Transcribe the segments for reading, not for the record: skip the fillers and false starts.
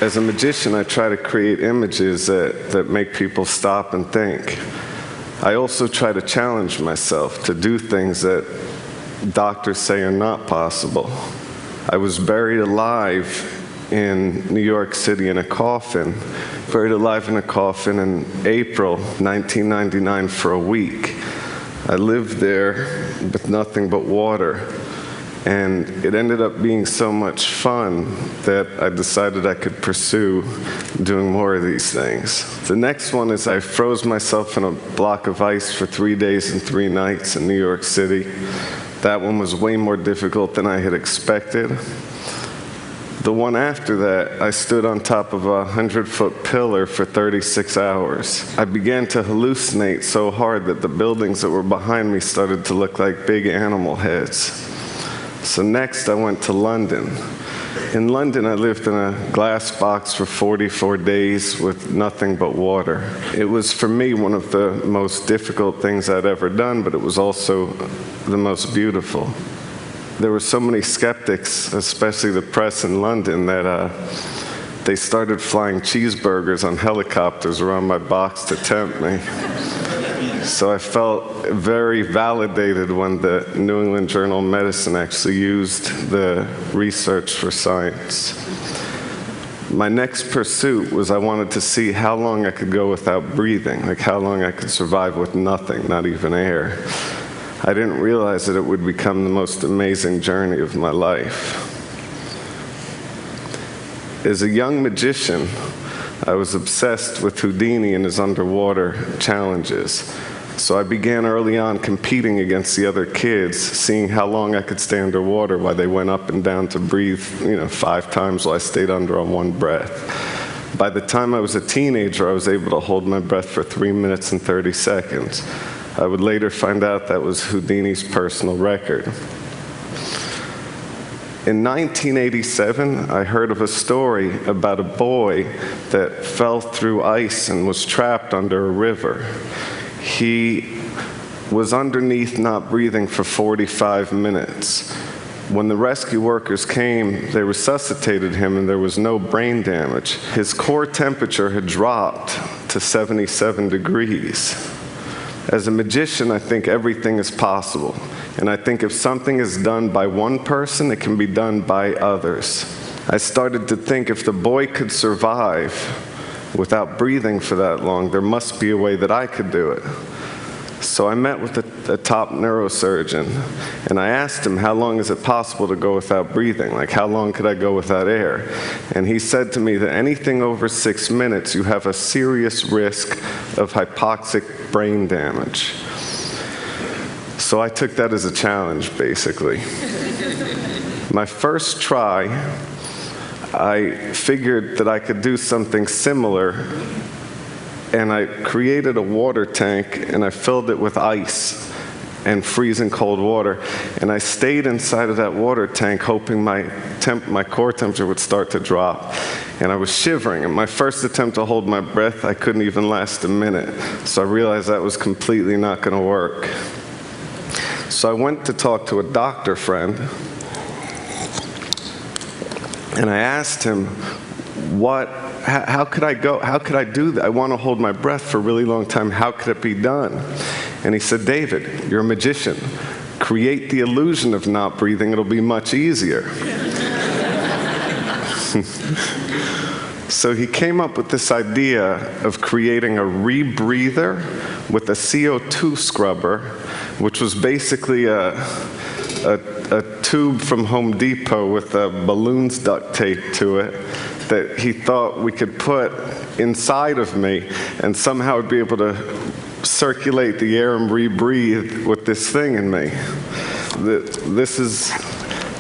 As a magician, I try to create images that make people stop and think. I also try to challenge myself to do things that doctors say are not possible. I was buried alive in New York City in a coffin, buried alive in a coffin in April 1999 for a week. I lived there with nothing but water. And it ended up being so much fun that I decided I could pursue doing more of these things. The next one is I froze myself in a block of ice for 3 days and 3 nights in New York City. That one was way more difficult than I had expected. The one after that, I stood on top of a 100-foot pillar for 36 hours. I began to hallucinate so hard that the buildings that were behind me started to look like big animal heads. So next I went to London. In London I lived in a glass box for 44 days with nothing but water. It was for me one of the most difficult things I'd ever done, but it was also the most beautiful. There were so many skeptics, especially the press in London, that they started flying cheeseburgers on helicopters around my box to tempt me. So I felt very validated when the New England Journal of Medicine actually used the research for science. My next pursuit was I wanted to see how long I could go without breathing, like how long I could survive with nothing, not even air. I didn't realize that it would become the most amazing journey of my life. As a young magician, I was obsessed with Houdini and his underwater challenges. So I began early on competing against the other kids, seeing how long I could stay underwater while they went up and down to breathe, 5 times while I stayed under on one breath. By the time I was a teenager, I was able to hold my breath for 3 minutes and 30 seconds. I would later find out that was Houdini's personal record. In 1987, I heard of a story about a boy that fell through ice and was trapped under a river. He was underneath not breathing for 45 minutes. When the rescue workers came, they resuscitated him and there was no brain damage. His core temperature had dropped to 77 degrees. As a magician, I think everything is possible. And I think if something is done by one person, it can be done by others. I started to think if the boy could survive without breathing for that long, there must be a way that I could do it. So I met with a top neurosurgeon, and I asked him, how long is it possible to go without breathing? Like, how long could I go without air? And he said to me that anything over 6 minutes, you have a serious risk of hypoxic brain damage. So I took that as a challenge, basically. My first try, I figured that I could do something similar, and I created a water tank, and I filled it with ice and freezing cold water, and I stayed inside of that water tank hoping my core temperature would start to drop. And I was shivering, and my first attempt to hold my breath, I couldn't even last a minute. So I realized that was completely not going to work. So I went to talk to a doctor friend, and I asked him, how could I do that? I want to hold my breath for a really long time. How could it be done? And he said, David, you're a magician. Create the illusion of not breathing. It'll be much easier. So he came up with this idea of creating a rebreather with a CO2 scrubber, which was basically a tube from Home Depot with balloons duct taped to it that he thought we could put inside of me, and somehow I'd be able to circulate the air and rebreathe with this thing in me. This is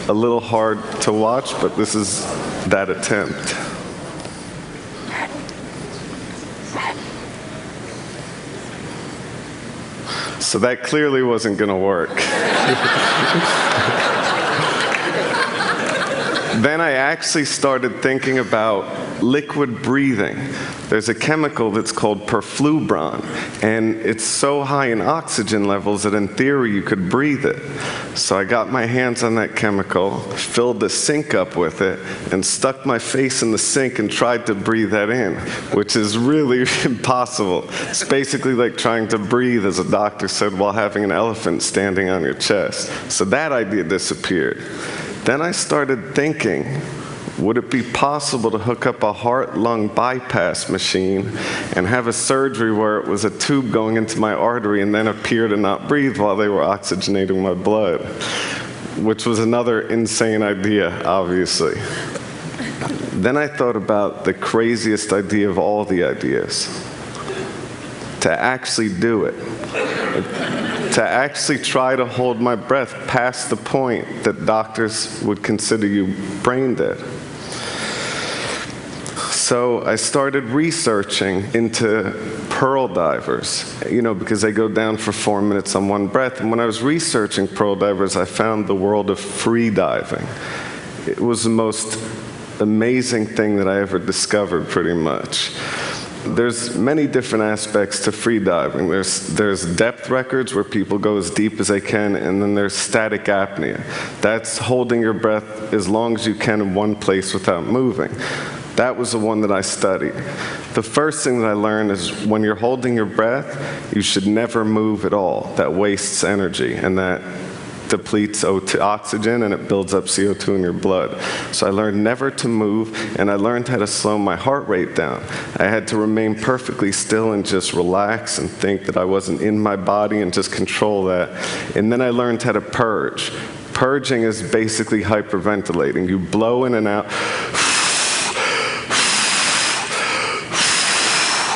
a little hard to watch, but this is that attempt. So that clearly wasn't going to work. Then I actually started thinking about liquid breathing. There's a chemical that's called perfluorine, and it's so high in oxygen levels that in theory you could breathe it. So I got my hands on that chemical, filled the sink up with it, and stuck my face in the sink and tried to breathe that in, which is really impossible. It's basically like trying to breathe, as a doctor said, while having an elephant standing on your chest. So that idea disappeared. Then I started thinking, would it be possible to hook up a heart-lung bypass machine and have a surgery where it was a tube going into my artery and then appear to not breathe while they were oxygenating my blood? Which was another insane idea, obviously. Then I thought about the craziest idea of all the ideas. To actually do it. To actually try to hold my breath past the point that doctors would consider you brain dead. So I started researching into pearl divers, because they go down for 4 minutes on one breath. And when I was researching pearl divers, I found the world of free diving. It was the most amazing thing that I ever discovered, pretty much. There's many different aspects to free diving. There's depth records where people go as deep as they can, and then there's static apnea. That's holding your breath as long as you can in one place without moving. That was the one that I studied. The first thing that I learned is when you're holding your breath, you should never move at all. That wastes energy, and that depletes oxygen, and it builds up CO2 in your blood. So I learned never to move, and I learned how to slow my heart rate down. I had to remain perfectly still and just relax and think that I wasn't in my body and just control that. And then I learned how to purge. Purging is basically hyperventilating. You blow in and out.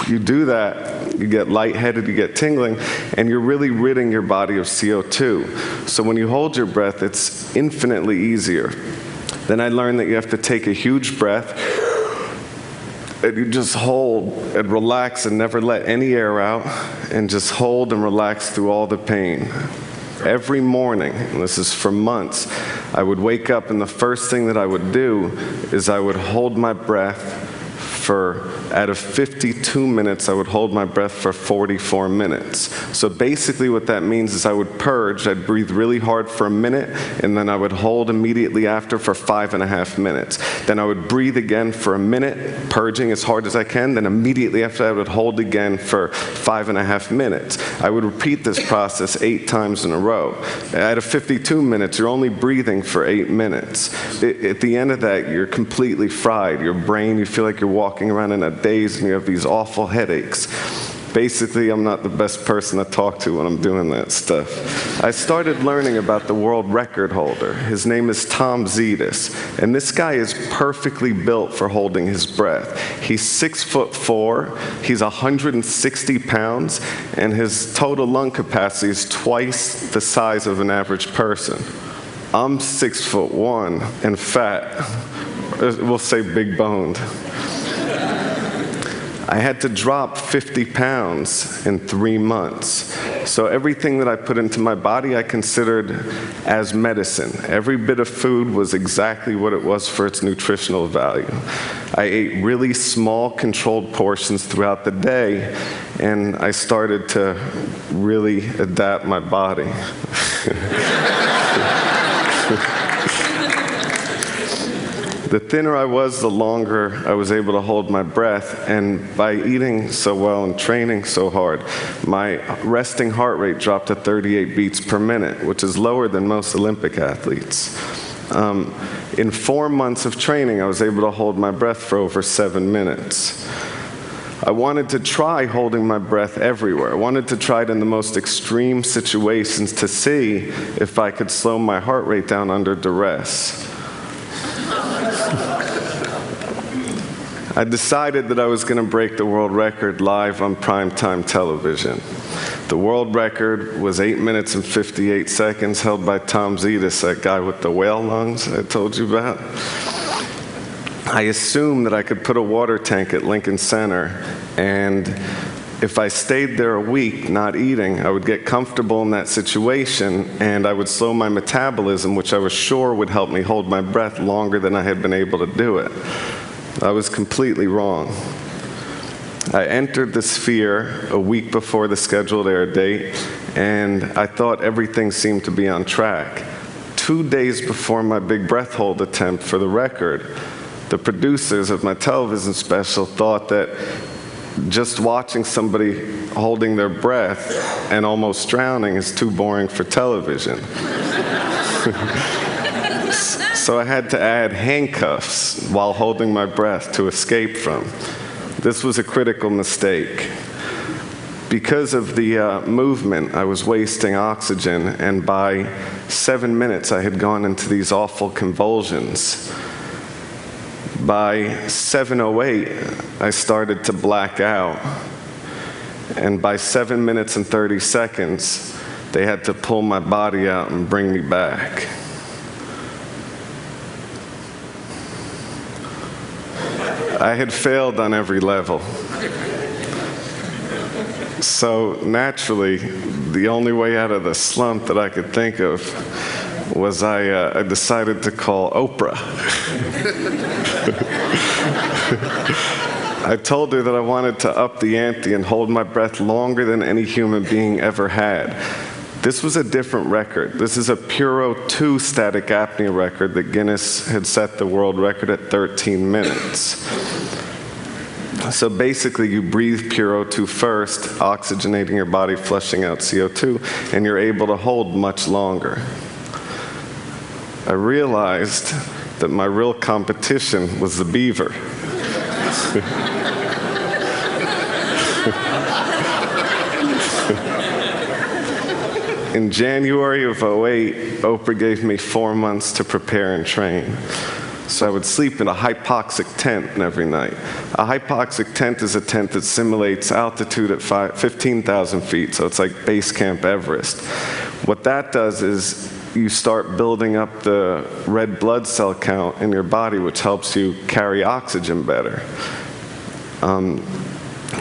You do that, you get lightheaded, you get tingling, and you're really ridding your body of CO2. So when you hold your breath, it's infinitely easier. Then I learned that you have to take a huge breath, and you just hold and relax and never let any air out, and just hold and relax through all the pain. Every morning, and this is for months, I would wake up, and the first thing that I would do is I would hold my breath out of 52 minutes, I would hold my breath for 44 minutes. So basically what that means is I would purge, I'd breathe really hard for a minute, and then I would hold immediately after for 5.5 minutes. Then I would breathe again for a minute, purging as hard as I can, then immediately after I would hold again for 5.5 minutes. I would repeat this process 8 times in a row. Out of 52 minutes, you're only breathing for 8 minutes. At the end of that, you're completely fried. Your brain, you feel like you're walking around in a daze and you have these awful headaches. Basically, I'm not the best person to talk to when I'm doing that stuff. I started learning about the world record holder. His name is Tom Zetas, and this guy is perfectly built for holding his breath. He's 6'4", he's 160 pounds, and his total lung capacity is twice the size of an average person. I'm 6'1" and fat. We'll say big boned. I had to drop 50 pounds in 3 months. So everything that I put into my body I considered as medicine. Every bit of food was exactly what it was for its nutritional value. I ate really small, controlled portions throughout the day, and I started to really adapt my body. The thinner I was, the longer I was able to hold my breath, and by eating so well and training so hard, my resting heart rate dropped to 38 beats per minute, which is lower than most Olympic athletes. In 4 months of training, I was able to hold my breath for over 7 minutes. I wanted to try holding my breath everywhere. I wanted to try it in the most extreme situations to see if I could slow my heart rate down under duress. I decided that I was going to break the world record live on primetime television. The world record was 8 minutes and 58 seconds, held by Tom Zetas, that guy with the whale lungs I told you about. I assumed that I could put a water tank at Lincoln Center and If I stayed there a week not eating, I would get comfortable in that situation and I would slow my metabolism, which I was sure would help me hold my breath longer than I had been able to do it. I was completely wrong. I entered the sphere a week before the scheduled air date, and I thought everything seemed to be on track. 2 days before my big breath hold attempt for the record, the producers of my television special thought that just watching somebody holding their breath and almost drowning is too boring for television. So I had to add handcuffs while holding my breath to escape from. This was a critical mistake. Because of the movement, I was wasting oxygen, and by 7 minutes I had gone into these awful convulsions. By 7:08, I started to black out, and by 7 minutes and 30 seconds, they had to pull my body out and bring me back. I had failed on every level. So naturally, the only way out of the slump that I could think of was I decided to call Oprah. I told her that I wanted to up the ante and hold my breath longer than any human being ever had. This was a different record. This is a Puro 2 static apnea record that Guinness had set the world record at 13 minutes. So basically, you breathe Puro 2 first, oxygenating your body, flushing out CO2, and you're able to hold much longer. I realized that my real competition was the beaver. In January of '08, Oprah gave me 4 months to prepare and train. So I would sleep in a hypoxic tent every night. A hypoxic tent is a tent that simulates altitude at 15,000 feet, so it's like base camp Everest. What that does is you start building up the red blood cell count in your body, which helps you carry oxygen better.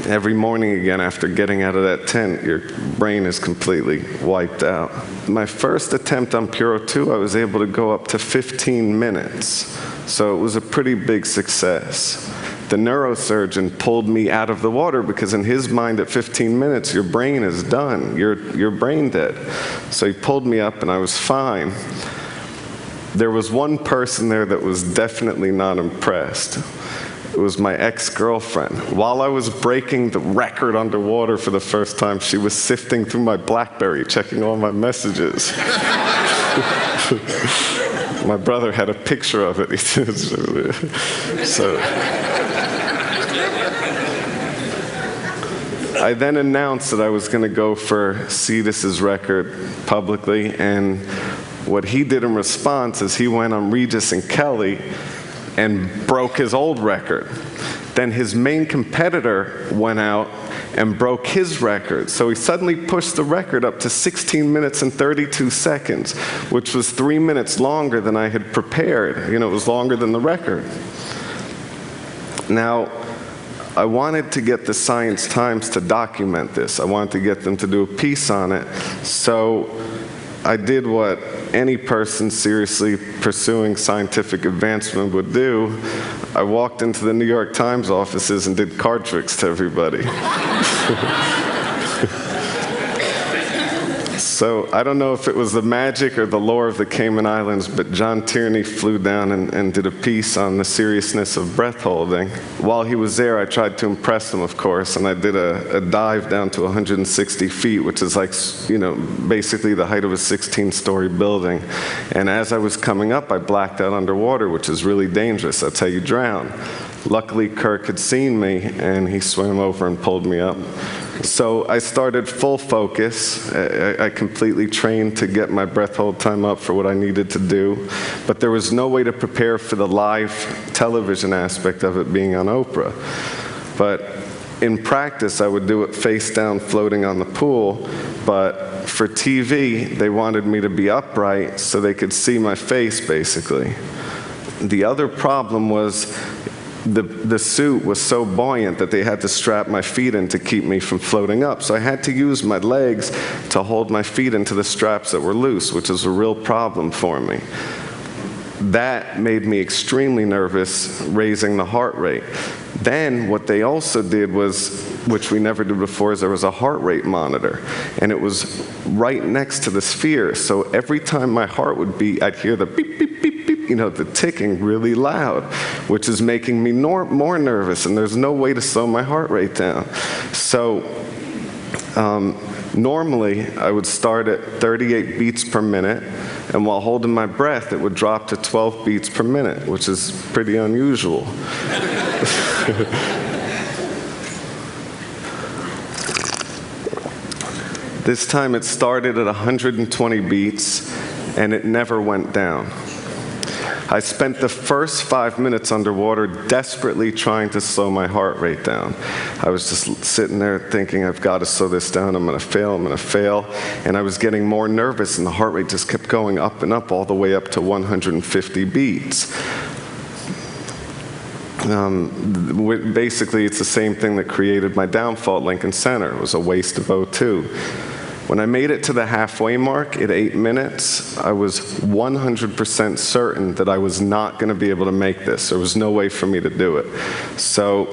Every morning again, after getting out of that tent, your brain is completely wiped out. My first attempt on Puro 2, I was able to go up to 15 minutes. So it was a pretty big success. The neurosurgeon pulled me out of the water because in his mind at 15 minutes, your brain is done. You're brain dead. So he pulled me up and I was fine. There was one person there that was definitely not impressed. It was my ex-girlfriend. While I was breaking the record underwater for the first time, she was sifting through my BlackBerry, checking all my messages. My brother had a picture of it. So I then announced that I was going to go for Cetus's record publicly, and what he did in response is he went on Regis and Kelly and broke his old record. Then his main competitor went out and broke his record. So he suddenly pushed the record up to 16 minutes and 32 seconds, which was 3 minutes longer than I had prepared. You know, it was longer than the record. Now, I wanted to get the Science Times to document this. I wanted to get them to do a piece on it. So I did what any person seriously pursuing scientific advancement would do. I walked into the New York Times offices and did card tricks to everybody. So I don't know if it was the magic or the lore of the Cayman Islands, but John Tierney flew down and did a piece on the seriousness of breath holding. While he was there, I tried to impress him, of course, and I did a dive down to 160 feet, which is like, you know, basically the height of a 16-story building. And as I was coming up, I blacked out underwater, which is really dangerous. That's how you drown. Luckily, Kirk had seen me, and he swam over and pulled me up. So I started full focus. I completely trained to get my breath hold time up for what I needed to do. But there was no way to prepare for the live television aspect of it being on Oprah. But in practice, I would do it face down, floating on the pool. But for TV, they wanted me to be upright so they could see my face, basically. The other problem was the suit was so buoyant that they had to strap my feet in to keep me from floating up. So I had to use my legs to hold my feet into the straps that were loose, which was a real problem for me. That made me extremely nervous, raising the heart rate. Then what they also did was, which we never did before, is there was a heart rate monitor, and it was right next to the sphere. So every time my heart would beat, I'd hear the beep, beep, beep, beep, the ticking really loud, which is making me more nervous, and there's no way to slow my heart rate down. So normally I would start at 38 beats per minute, and while holding my breath, it would drop to 12 beats per minute, which is pretty unusual. This time it started at 120 beats, and it never went down. I spent the first 5 minutes underwater desperately trying to slow my heart rate down. I was just sitting there thinking, I've got to slow this down, I'm going to fail. And I was getting more nervous, and the heart rate just kept going up and up, all the way up to 150 beats. Basically, it's the same thing that created my downfall at Lincoln Center. It was a waste of O2. When I made it to the halfway mark at 8 minutes, I was 100% certain that I was not going to be able to make this. There was no way for me to do it. So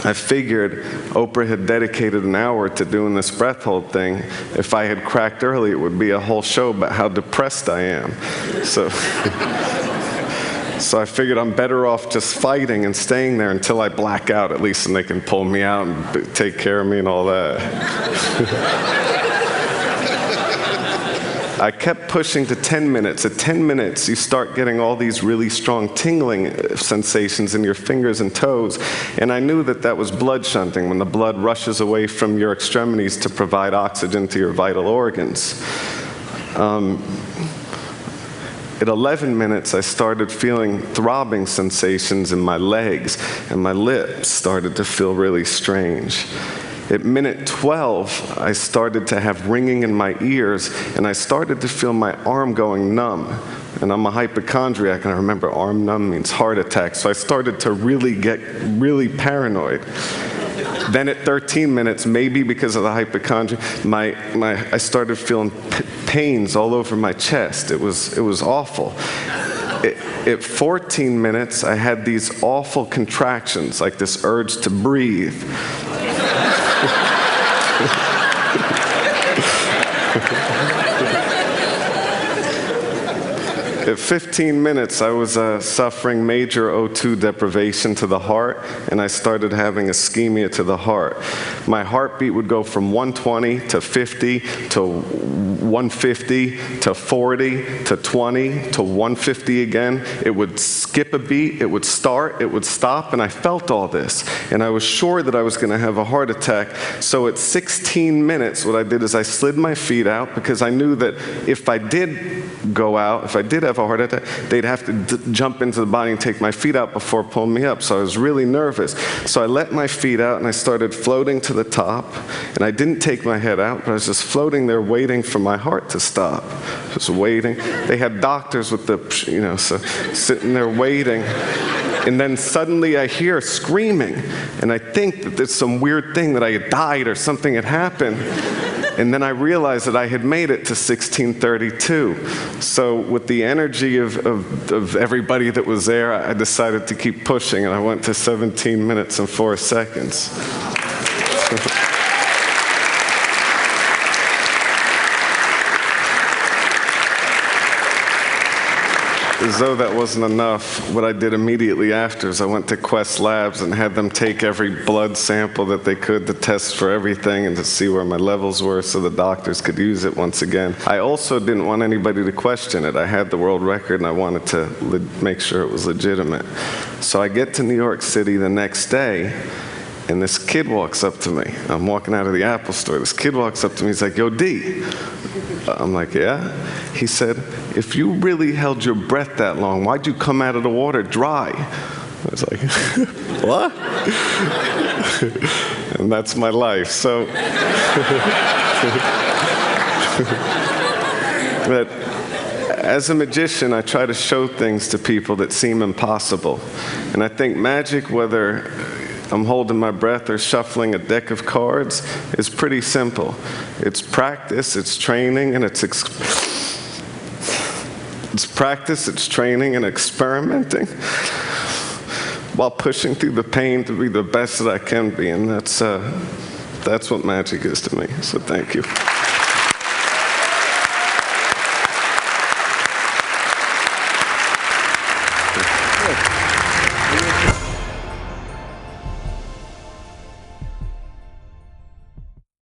I figured Oprah had dedicated an hour to doing this breath hold thing. If I had cracked early, it would be a whole show about how depressed I am. So I figured I'm better off just fighting and staying there until I black out, at least, and they can pull me out and take care of me and all that. I kept pushing to 10 minutes. At 10 minutes, you start getting all these really strong tingling sensations in your fingers and toes, and I knew that that was blood shunting, when the blood rushes away from your extremities to provide oxygen to your vital organs. At 11 minutes, I started feeling throbbing sensations in my legs, and my lips started to feel really strange. At minute 12, I started to have ringing in my ears, and I started to feel my arm going numb. And I'm a hypochondriac, and I remember arm numb means heart attack, so I started to really get really paranoid. Then at 13 minutes, maybe because of the hypochondria, I started feeling pains all over my chest. It was awful. At 14 minutes, I had these awful contractions, like this urge to breathe. At 15 minutes, I was suffering major O2 deprivation to the heart, and I started having ischemia to the heart. My heartbeat would go from 120 to 50 to 150 to 40 to 20 to 150 again. It would skip a beat, it would start, it would stop, and I felt all this. And I was sure that I was going to have a heart attack. So at 16 minutes, what I did is I slid my feet out, because I knew that if I did go out, if I did have a heart attack, they'd have to jump into the body and take my feet out before pulling me up. So I was really nervous. So I let my feet out, and I started floating to the top. And I didn't take my head out, but I was just floating there waiting for my heart to stop. Just waiting. They had doctors with the, so sitting there waiting. And then suddenly I hear screaming, and I think that there's some weird thing, that I had died or something had happened. And then I realized that I had made it to 1632. So with the energy of everybody that was there, I decided to keep pushing, and I went to 17 minutes and 4 seconds. As though that wasn't enough, what I did immediately after is I went to Quest Labs and had them take every blood sample that they could to test for everything and to see where my levels were so the doctors could use it once again. I also didn't want anybody to question it. I had the world record, and I wanted to make sure it was legitimate. So I get to New York City the next day, and this kid walks up to me. I'm walking out of the Apple store. This kid walks up to me. He's like, "Yo, D." I'm like, "Yeah?" He said, "If you really held your breath that long, why'd you come out of the water dry?" I was like, "What?" And that's my life. So, but As a magician, I try to show things to people that seem impossible. And I think magic, whether I'm holding my breath or shuffling a deck of cards, is pretty simple. It's practice, it's training, and it's practice, it's training and experimenting while pushing through the pain to be the best that I can be. And that's what magic is to me. So thank you.